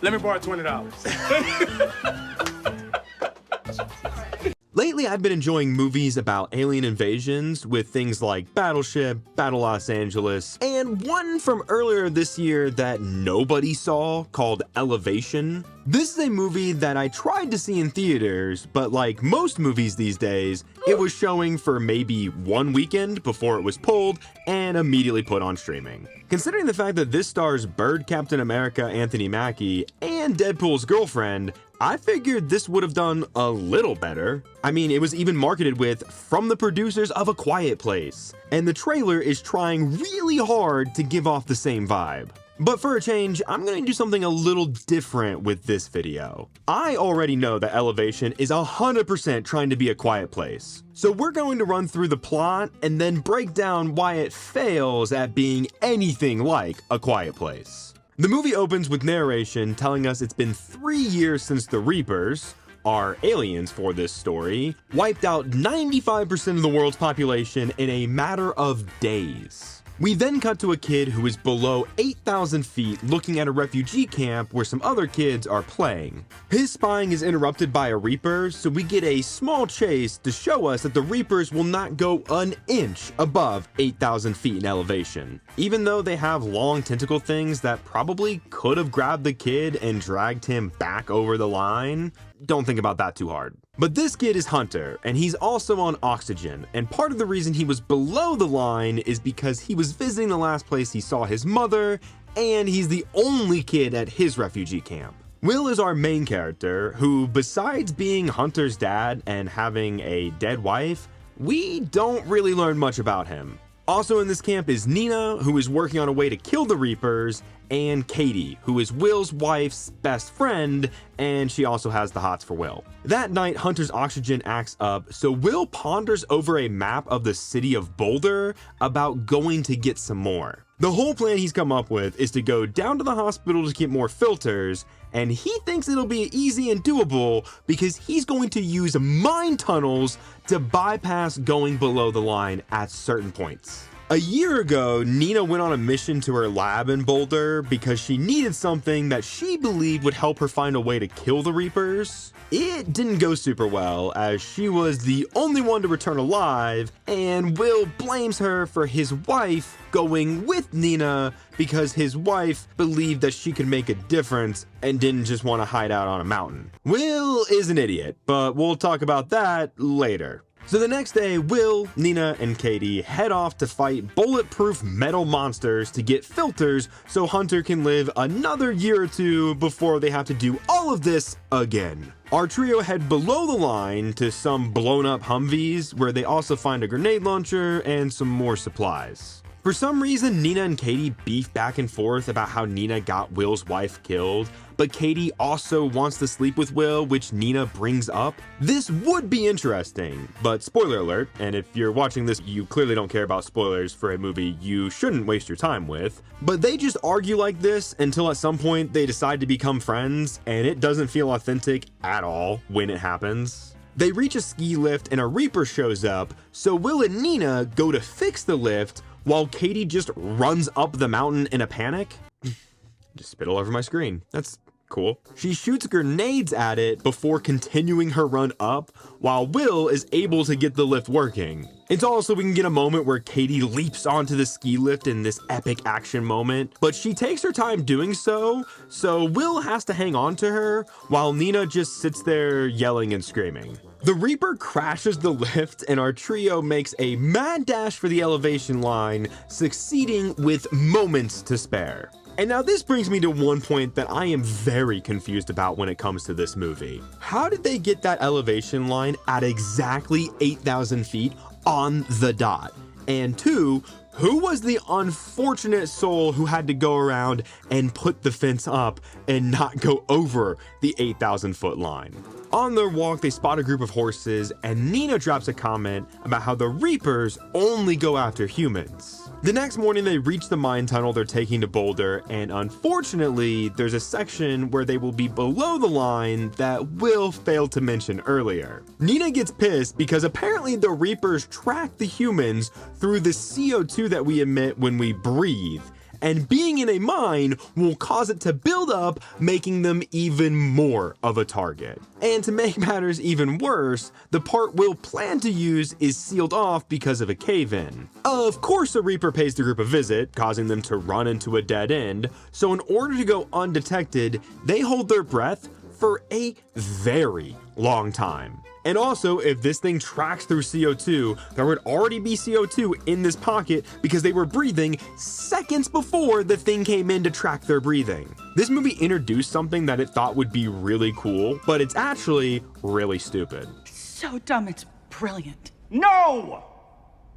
Let me borrow $20. Lately, I've been enjoying movies about alien invasions with things like Battleship, Battle Los Angeles, and one from earlier this year that nobody saw called Elevation. This is a movie that I tried to see in theaters, but like most movies these days, it was showing for maybe one weekend before it was pulled and immediately put on streaming. Considering the fact that this stars Bird Captain America Anthony Mackie and Deadpool's girlfriend, I figured this would have done a little better. I mean, it was even marketed with "from the producers of A Quiet Place," and the trailer is trying really hard to give off the same vibe. But for a change, I'm gonna do something a little different with this video. I already know that Elevation is 100% trying to be A Quiet Place. So we're going to run through the plot and then break down why it fails at being anything like A Quiet Place. The movie opens with narration telling us it's been 3 years since the Reapers, our aliens for this story, wiped out 95% of the world's population in a matter of days. We then cut to a kid who is below 8,000 feet looking at a refugee camp where some other kids are playing. His spying is interrupted by a Reaper, so we get a small chase to show us that the Reapers will not go an inch above 8,000 feet in elevation, even though they have long tentacle things that probably could have grabbed the kid and dragged him back over the line. Don't think about that too hard. But this kid is Hunter, and he's also on oxygen, and part of the reason he was below the line is because he was visiting the last place he saw his mother, and he's the only kid at his refugee camp. Will is our main character, who besides being Hunter's dad and having a dead wife, we don't really learn much about him. Also in this camp is Nina, who is working on a way to kill the Reapers, and Katie, who is Will's wife's best friend, and she also has the hots for Will. That night, Hunter's oxygen acts up, so Will ponders over a map of the city of Boulder about going to get some more. The whole plan he's come up with is to go down to the hospital to get more filters, and he thinks it'll be easy and doable because he's going to use mine tunnels to bypass going below the line at certain points. A year ago, Nina went on a mission to her lab in Boulder because she needed something that she believed would help her find a way to kill the Reapers. It didn't go super well, as she was the only one to return alive, and Will blames her for his wife going with Nina because his wife believed that she could make a difference and didn't just want to hide out on a mountain. Will is an idiot, but we'll talk about that later. So the next day, Will, Nina, and Katie head off to fight bulletproof metal monsters to get filters so Hunter can live another year or two before they have to do all of this again. Our trio head below the line to some blown up Humvees where they also find a grenade launcher and some more supplies. For some reason, Nina and Katie beef back and forth about how Nina got Will's wife killed, but Katie also wants to sleep with Will, which Nina brings up. This would be interesting, but spoiler alert, and if you're watching this, you clearly don't care about spoilers for a movie you shouldn't waste your time with, but they just argue like this until at some point they decide to become friends, and it doesn't feel authentic at all when it happens. They reach a ski lift and a Reaper shows up, so Will and Nina go to fix the lift while Katie just runs up the mountain in a panic. Just spit all over my screen. That's cool. She shoots grenades at it before continuing her run up, while Will is able to get the lift working. It's all so we can get a moment where Katie leaps onto the ski lift in this epic action moment, but she takes her time doing so Will has to hang on to her, while Nina just sits there yelling and screaming. The Reaper crashes the lift, and our trio makes a mad dash for the elevation line, succeeding with moments to spare. And now this brings me to one point that I am very confused about when it comes to this movie. How did they get that elevation line at exactly 8,000 feet on the dot? And two, who was the unfortunate soul who had to go around and put the fence up and not go over the 8,000 foot line? On their walk, they spot a group of horses, and Nina drops a comment about how the Reapers only go after humans. The next morning, they reach the mine tunnel they're taking to Boulder, and unfortunately, there's a section where they will be below the line that Will failed to mention earlier. Nina gets pissed because apparently the Reapers track the humans through the CO2 that we emit when we breathe, and being in a mine will cause it to build up, making them even more of a target. And to make matters even worse, the part Will planned to use is sealed off because of a cave-in. Of course, a Reaper pays the group a visit, causing them to run into a dead end, so in order to go undetected, they hold their breath for a very long time. And also, if this thing tracks through CO2, there would already be CO2 in this pocket because they were breathing seconds before the thing came in to track their breathing. This movie introduced something that it thought would be really cool, but it's actually really stupid. So dumb, it's brilliant. No!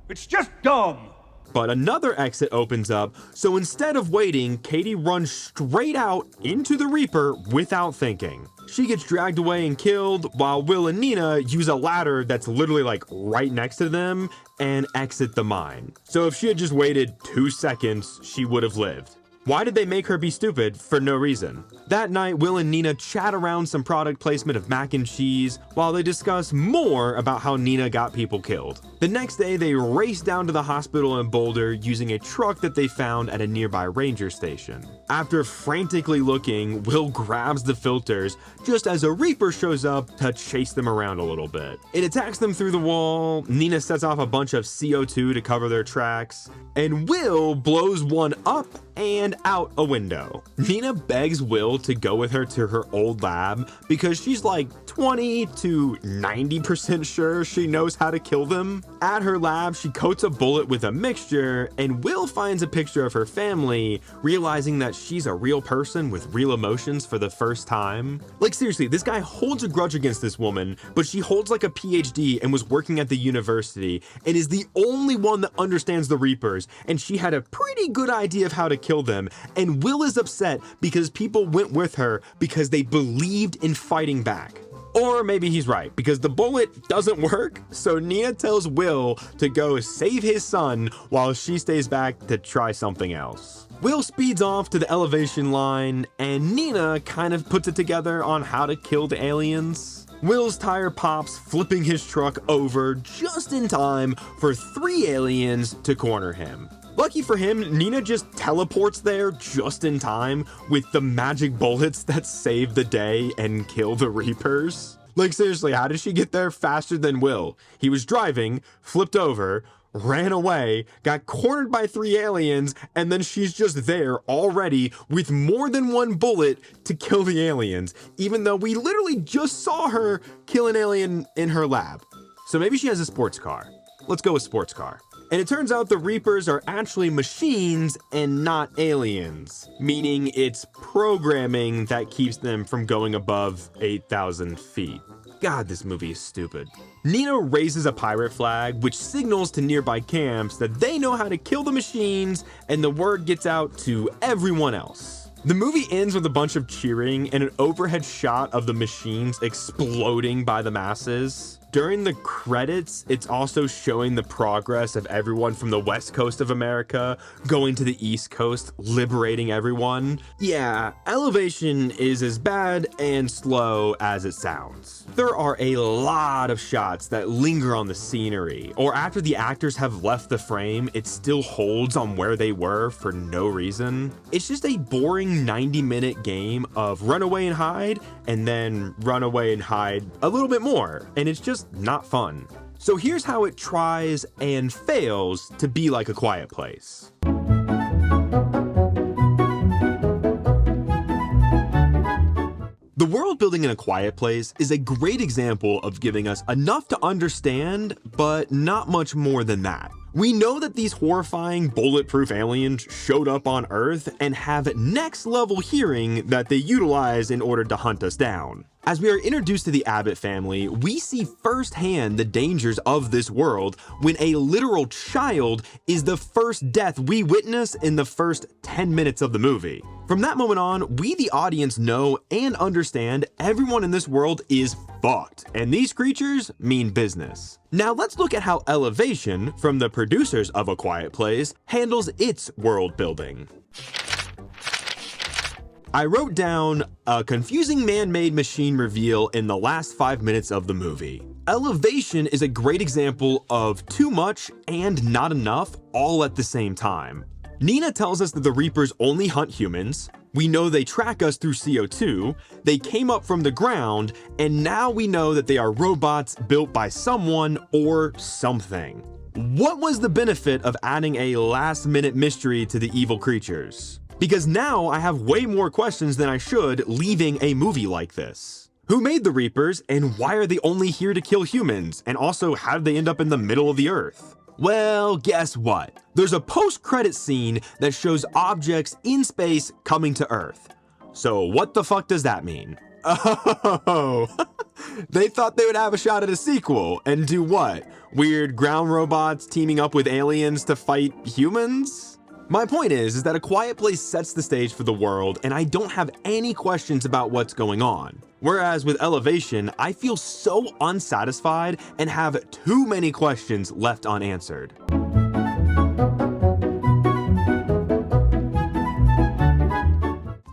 It's just dumb. But another exit opens up, so instead of waiting, Katie runs straight out into the Reaper without thinking. She gets dragged away and killed, while Will and Nina use a ladder that's literally like right next to them and exit the mine. So if she had just waited 2 seconds, she would have lived. Why did they make her be stupid for no reason? That night, Will and Nina chat around some product placement of mac and cheese while they discuss more about how Nina got people killed. The next day, they race down to the hospital in Boulder using a truck that they found at a nearby ranger station. After frantically looking, Will grabs the filters just as a Reaper shows up to chase them around a little bit. It attacks them through the wall, Nina sets off a bunch of CO2 to cover their tracks, and Will blows one up and out a window. Nina begs Will to go with her to her old lab because she's like 20 to 90% sure she knows how to kill them. At her lab, she coats a bullet with a mixture, and Will finds a picture of her family, realizing that she's a real person with real emotions for the first time. Like seriously, this guy holds a grudge against this woman, but she holds like a PhD and was working at the university and is the only one that understands the Reapers, and she had a pretty good idea of how to kill them. And Will is upset because people went with her because they believed in fighting back. Or maybe he's right, because the bullet doesn't work, so Nina tells Will to go save his son while she stays back to try something else. Will speeds off to the elevation line, and Nina kind of puts it together on how to kill the aliens. Will's tire pops, flipping his truck over just in time for 3 aliens to corner him. Lucky for him, Nina just teleports there just in time with the magic bullets that save the day and kill the Reapers. Like seriously, how did she get there faster than Will? He was driving, flipped over, ran away, got cornered by 3 aliens, and then she's just there already with more than 1 bullet to kill the aliens, even though we literally just saw her kill an alien in her lab. So maybe she has a sports car. Let's go with sports car. And it turns out the Reapers are actually machines and not aliens, meaning it's programming that keeps them from going above 8,000 feet. God, this movie is stupid. Nina raises a pirate flag, which signals to nearby camps that they know how to kill the machines, and the word gets out to everyone else. The movie ends with a bunch of cheering and an overhead shot of the machines exploding by the masses. During the credits, it's also showing the progress of everyone from the West Coast of America going to the East Coast, liberating everyone. Yeah, Elevation is as bad and slow as it sounds. There are a lot of shots that linger on the scenery, or after the actors have left the frame, it still holds on where they were for no reason. It's just a boring 90-minute game of run away and hide, and then run away and hide a little bit more, and it's just not fun. So here's how it tries and fails to be like A Quiet Place. The world building in A Quiet Place is a great example of giving us enough to understand, but not much more than that. We know that these horrifying bulletproof aliens showed up on Earth and have next level hearing that they utilize in order to hunt us down. As we are introduced to the Abbott family, we see firsthand the dangers of this world when a literal child is the first death we witness in the first 10 minutes of the movie. From that moment on, we the audience know and understand everyone in this world is fucked, and these creatures mean business. Now let's look at how Elevation, from the producers of A Quiet Place, handles its world building. I wrote down a confusing man-made machine reveal in the last 5 minutes of the movie. Elevation is a great example of too much and not enough all at the same time. Nina tells us that the Reapers only hunt humans. We know they track us through CO2, they came up from the ground, and now we know that they are robots built by someone or something. What was the benefit of adding a last-minute mystery to the evil creatures? Because now I have way more questions than I should leaving a movie like this. Who made the Reapers, and why are they only here to kill humans? And also, how did they end up in the middle of the earth? Well, guess what? There's a post-credit scene that shows objects in space coming to Earth. So what the fuck does that mean? Oh, they thought they would have a shot at a sequel and do what? Weird ground robots teaming up with aliens to fight humans? My point is that A Quiet Place sets the stage for the world, and I don't have any questions about what's going on. Whereas with Elevation, I feel so unsatisfied and have too many questions left unanswered.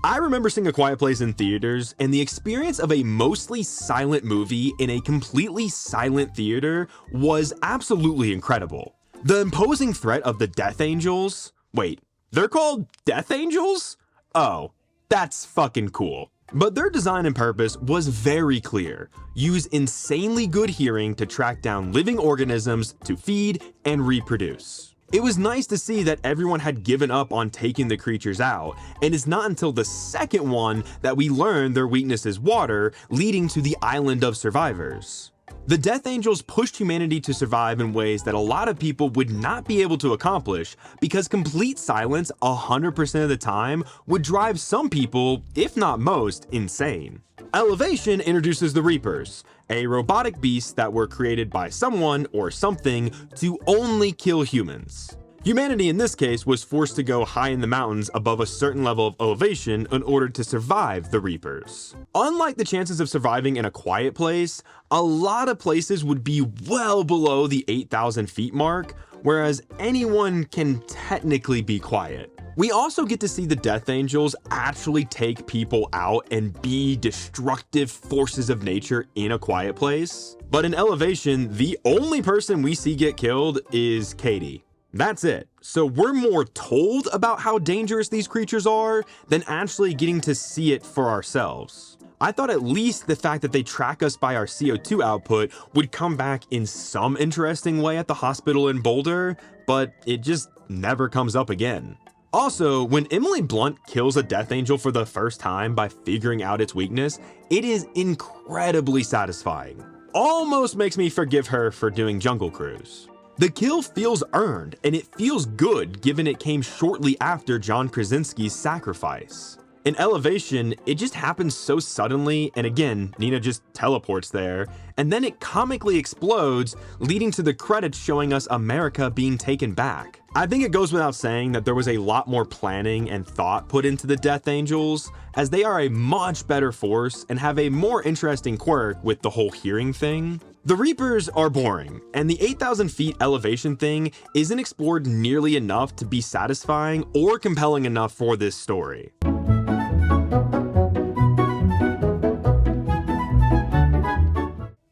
I remember seeing A Quiet Place in theaters, and the experience of a mostly silent movie in a completely silent theater was absolutely incredible. The imposing threat of the Death Angels. Wait, they're called Death Angels? Oh, that's fucking cool. But their design and purpose was very clear. Use insanely good hearing to track down living organisms to feed and reproduce. It was nice to see that everyone had given up on taking the creatures out, and it's not until the second one that we learn their weakness is water, leading to the island of survivors. The Death Angels pushed humanity to survive in ways that a lot of people would not be able to accomplish, because complete silence 100% of the time would drive some people, if not most, insane. Elevation introduces the Reapers, a robotic beast that were created by someone or something to only kill humans. Humanity in this case was forced to go high in the mountains above a certain level of elevation in order to survive the Reapers. Unlike the chances of surviving in A Quiet Place, a lot of places would be well below the 8,000 feet mark, whereas anyone can technically be quiet. We also get to see the Death Angels actually take people out and be destructive forces of nature in A Quiet Place. But in Elevation, the only person we see get killed is Katie. That's it. So we're more told about how dangerous these creatures are than actually getting to see it for ourselves. I thought at least the fact that they track us by our CO2 output would come back in some interesting way at the hospital in Boulder, but it just never comes up again. Also, when Emily Blunt kills a Death Angel for the first time by figuring out its weakness, it is incredibly satisfying. Almost makes me forgive her for doing Jungle Cruise. The kill feels earned, and it feels good given it came shortly after John Krasinski's sacrifice. In Elevation, it just happens so suddenly, and again, Nina just teleports there, and then it comically explodes, leading to the credits showing us America being taken back. I think it goes without saying that there was a lot more planning and thought put into the Death Angels, as they are a much better force and have a more interesting quirk with the whole hearing thing. The Reapers are boring, and the 8,000 feet elevation thing isn't explored nearly enough to be satisfying or compelling enough for this story.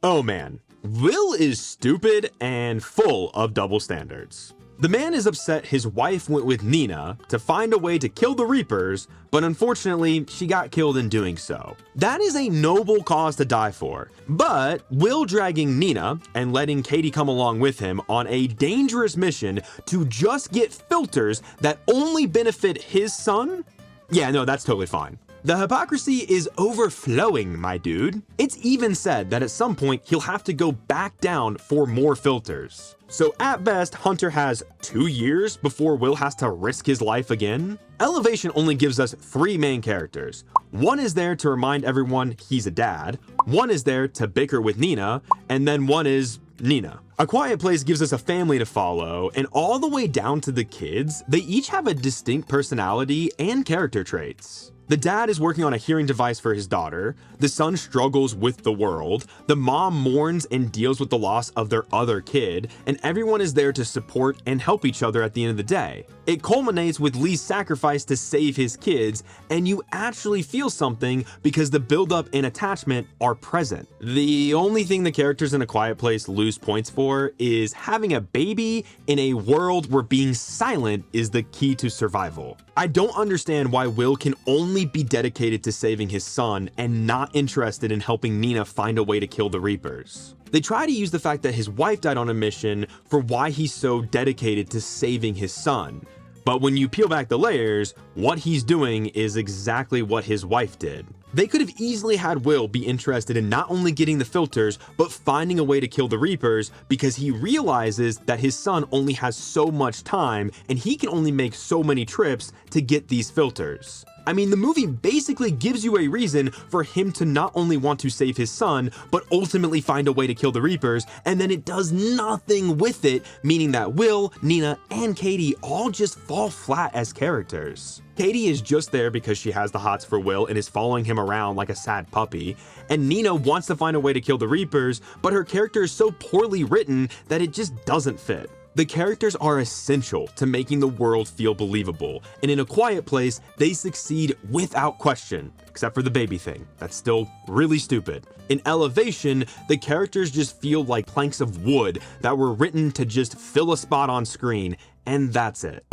Oh man, Will is stupid and full of double standards. The man is upset his wife went with Nina to find a way to kill the Reapers, but unfortunately, she got killed in doing so. That is a noble cause to die for, but Will dragging Nina and letting Katie come along with him on a dangerous mission to just get filters that only benefit his son? Yeah, no, that's totally fine. The hypocrisy is overflowing, my dude. It's even said that at some point he'll have to go back down for more filters. So at best, Hunter has 2 years before Will has to risk his life again. Elevation only gives us 3 main characters. One is there to remind everyone he's a dad, one is there to bicker with Nina, and then one is Nina. A Quiet Place gives us a family to follow, and all the way down to the kids, they each have a distinct personality and character traits. The dad is working on a hearing device for his daughter, the son struggles with the world, the mom mourns and deals with the loss of their other kid, and everyone is there to support and help each other at the end of the day. It culminates with Lee's sacrifice to save his kids, and you actually feel something because the buildup and attachment are present. The only thing the characters in A Quiet Place lose points for is having a baby in a world where being silent is the key to survival. I don't understand why Will can only be dedicated to saving his son and not interested in helping Nina find a way to kill the Reapers. They try to use the fact that his wife died on a mission for why he's so dedicated to saving his son. But when you peel back the layers, what he's doing is exactly what his wife did. They could have easily had Will be interested in not only getting the filters, but finding a way to kill the Reapers because he realizes that his son only has so much time and he can only make so many trips to get these filters. I mean, the movie basically gives you a reason for him to not only want to save his son, but ultimately find a way to kill the Reapers, and then it does nothing with it, meaning that Will, Nina, and Katie all just fall flat as characters. Katie is just there because she has the hots for Will and is following him around like a sad puppy, and Nina wants to find a way to kill the Reapers, but her character is so poorly written that it just doesn't fit. The characters are essential to making the world feel believable, and in A Quiet Place, they succeed without question, except for the baby thing. That's still really stupid. In Elevation, the characters just feel like planks of wood that were written to just fill a spot on screen, and that's it.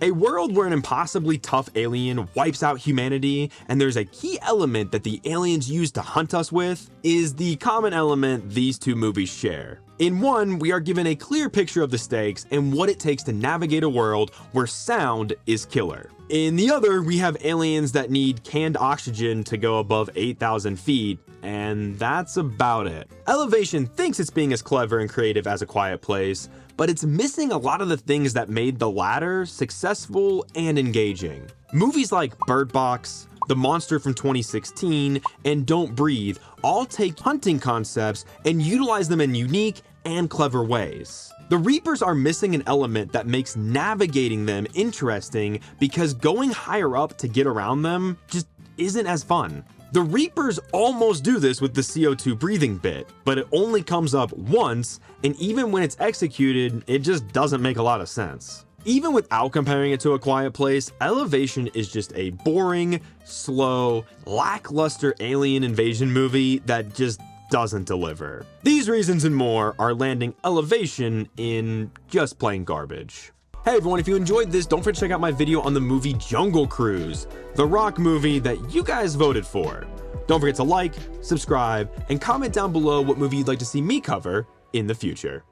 A world where an impossibly tough alien wipes out humanity, and there's a key element that the aliens use to hunt us with, is the common element these two movies share. In one, we are given a clear picture of the stakes and what it takes to navigate a world where sound is killer. In the other, we have aliens that need canned oxygen to go above 8,000 feet, and that's about it. Elevation thinks it's being as clever and creative as A Quiet Place, but it's missing a lot of the things that made the latter successful and engaging. Movies like Bird Box, The Monster from 2016, and Don't Breathe all take hunting concepts and utilize them in unique and clever ways. The Reapers are missing an element that makes navigating them interesting because going higher up to get around them just isn't as fun. The Reapers almost do this with the CO2 breathing bit, but it only comes up once, and even when it's executed, it just doesn't make a lot of sense. Even without comparing it to A Quiet Place, Elevation is just a boring, slow, lackluster alien invasion movie that just doesn't deliver. These reasons and more are landing Elevation in just plain garbage. Hey everyone, if you enjoyed this, don't forget to check out my video on the movie Jungle Cruise, the rock movie that you guys voted for. Don't forget to like, subscribe, and comment down below what movie you'd like to see me cover in the future.